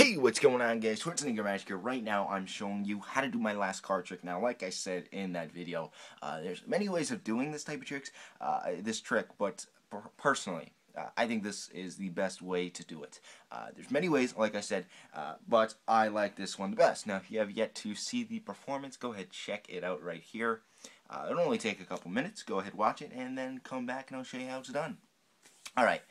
Hey, what's going on, guys? Schwarzenegger Magic here. Right now, I'm showing you how to do my last card trick. Now, like I said in that video, there's many ways of doing this type of this trick, but personally, I think this is the best way to do it. There's many ways, like I said, but I like this one the best. Now, if you have yet to see the performance, go ahead, check it out right here. It'll only take a couple minutes. Go ahead, watch it, and then come back and I'll show you how it's done. Alright,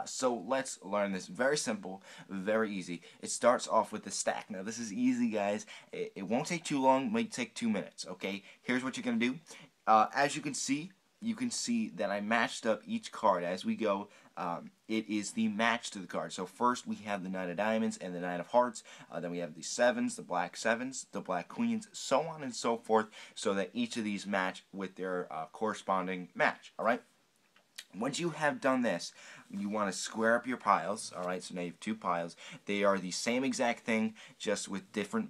so let's learn this. Very simple, very easy. It starts off with the stack. Now this is easy, guys. It won't take too long, might take 2 minutes, okay? Here's what you're going to do. As you can see that I matched up each card as we go. It is the match to the card. So first we have the 9 of diamonds and the 9 of hearts. Then we have the 7s, the black 7s, the black queens, so on and so forth, so that each of these match with their corresponding match, alright? Once you have done this, you want to square up your piles. Alright, so now you have 2 piles. They are the same exact thing, just with different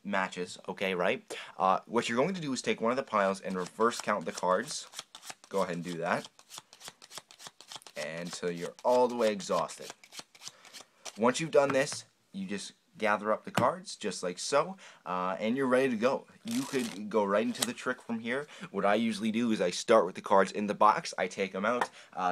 matches. Okay, right? What you're going to do is take one of the piles and reverse count the cards. Go ahead and do that. Until you're all the way exhausted. Once you've done this, you just gather up the cards, just like so, and you're ready to go. You could go right into the trick from here. What I usually do is I start with the cards in the box, I take them out,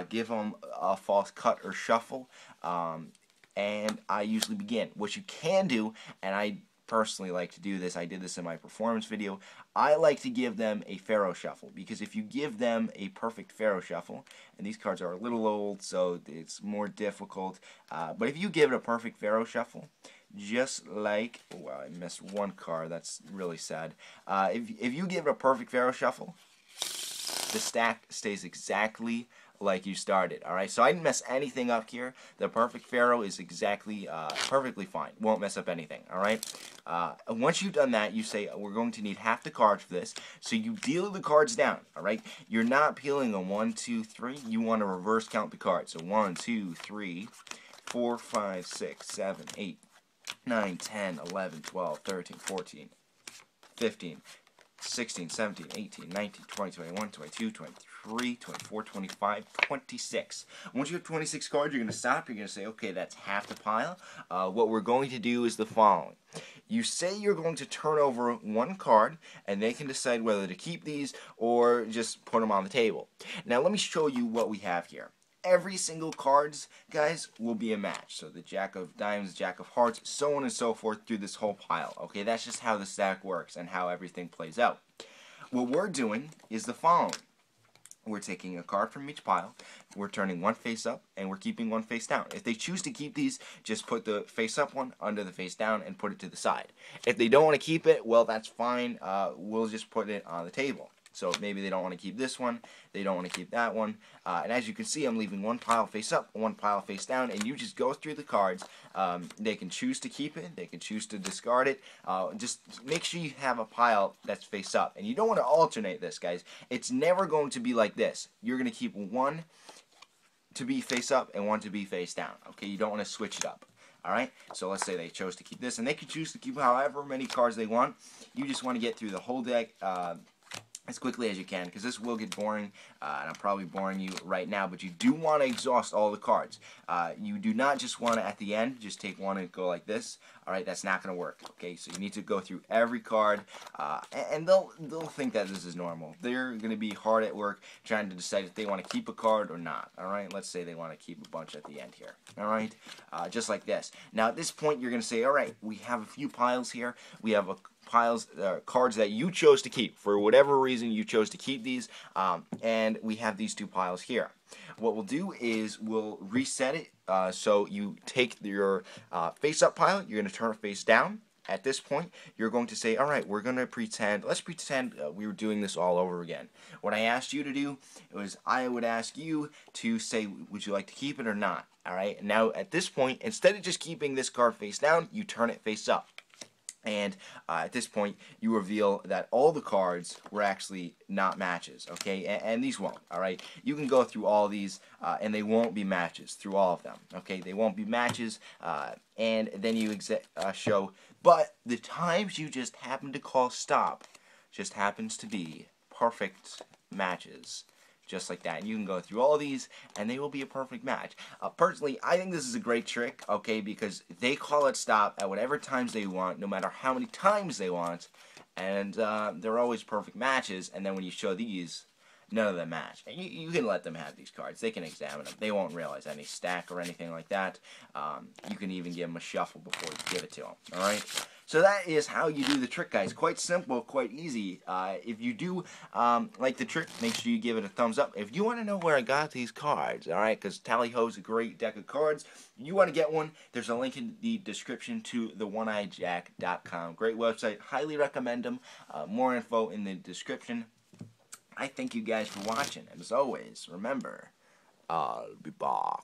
give them a false cut or shuffle, and I usually begin. What you can do, and I personally like to do this, I did this in my performance video, I like to give them a Pharaoh shuffle, because if you give them a perfect Pharaoh shuffle, and these cards are a little old, so it's more difficult, but if you give it a perfect Pharaoh shuffle, just like, well, I missed one card, that's really sad. If you give it a perfect Pharaoh shuffle, the stack stays exactly like you started, alright? So I didn't mess anything up here. The perfect Pharaoh is exactly, perfectly fine. Won't mess up anything, alright? Once you've done that, you say, we're going to need half the cards for this. So you deal the cards down, alright? You're not peeling a 1, 2, 3. You want to reverse count the cards. So 1, 2, 3, 4, 5, 6, 7, 8, 9, 10, 11, 12, 13, 14, 15, 16, 17, 18, 19, 20, 21, 22, 23, 24, 25, 26. Once you have 26 cards, you're going to stop. You're going to say, okay, that's half the pile. What we're going to do is the following. You say you're going to turn over one card, and they can decide whether to keep these or just put them on the table. Now, let me show you what we have here. Every single cards, guys, will be a match. So the Jack of Diamonds, Jack of Hearts, so on and so forth through this whole pile. Okay, that's just how the stack works and how everything plays out. What we're doing is the following. We're taking a card from each pile, we're turning one face up, and we're keeping one face down. If they choose to keep these, just put the face up one under the face down and put it to the side. If they don't want to keep it, well, that's fine. We'll just put it on the table. So maybe they don't want to keep this one, they don't want to keep that one. And as you can see, I'm leaving one pile face up, one pile face down, and you just go through the cards. They can choose to keep it, they can choose to discard it. Just make sure you have a pile that's face up. And you don't want to alternate this, guys. It's never going to be like this. You're going to keep one to be face up and one to be face down. Okay, you don't want to switch it up. Alright, so let's say they chose to keep this, and they can choose to keep however many cards they want. You just want to get through the whole deck as quickly as you can, because this will get boring, and I'm probably boring you right now, but you do want to exhaust all the cards. You do not just want to, at the end, just take one and go like this. Alright, that's not going to work. Okay, so you need to go through every card, and they'll think that this is normal. They're going to be hard at work trying to decide if they want to keep a card or not. Alright, let's say they want to keep a bunch at the end here. Alright, just like this. Now, at this point, you're going to say, alright, we have a few piles here. We have cards that you chose to keep. For whatever reason, you chose to keep these, and we have these 2 piles here. What we'll do is we'll reset it. So you take your face-up pile, you're going to turn it face down. At this point, you're going to say, alright, we're going to pretend, let's pretend we were doing this all over again. What I asked you to do was I would ask you to say, would you like to keep it or not? Alright, now at this point, instead of just keeping this card face down, you turn it face up. And at this point, you reveal that all the cards were actually not matches, okay? And these won't, alright? You can go through all these, and they won't be matches through all of them, okay? They won't be matches, and then you show, but the times you just happen to call stop just happens to be perfect matches. just like that. And you can go through all these, and they will be a perfect match. Personally, I think this is a great trick, okay, because they call it stop at whatever times they want, no matter how many times they want, and they're always perfect matches. And then when you show these, none of them match. And you can let them have these cards. They can examine them. They won't realize any stack or anything like that. You can even give them a shuffle before you give it to them. Alright? So that is how you do the trick, guys. Quite simple, quite easy. If you do like the trick, make sure you give it a thumbs up. If you want to know where I got these cards, alright, because Tally Ho's a great deck of cards, you want to get one, there's a link in the description to theoneeyedjack.com. Great website. Highly recommend them. More info in the description. I thank you guys for watching, and as always, remember, I'll be back.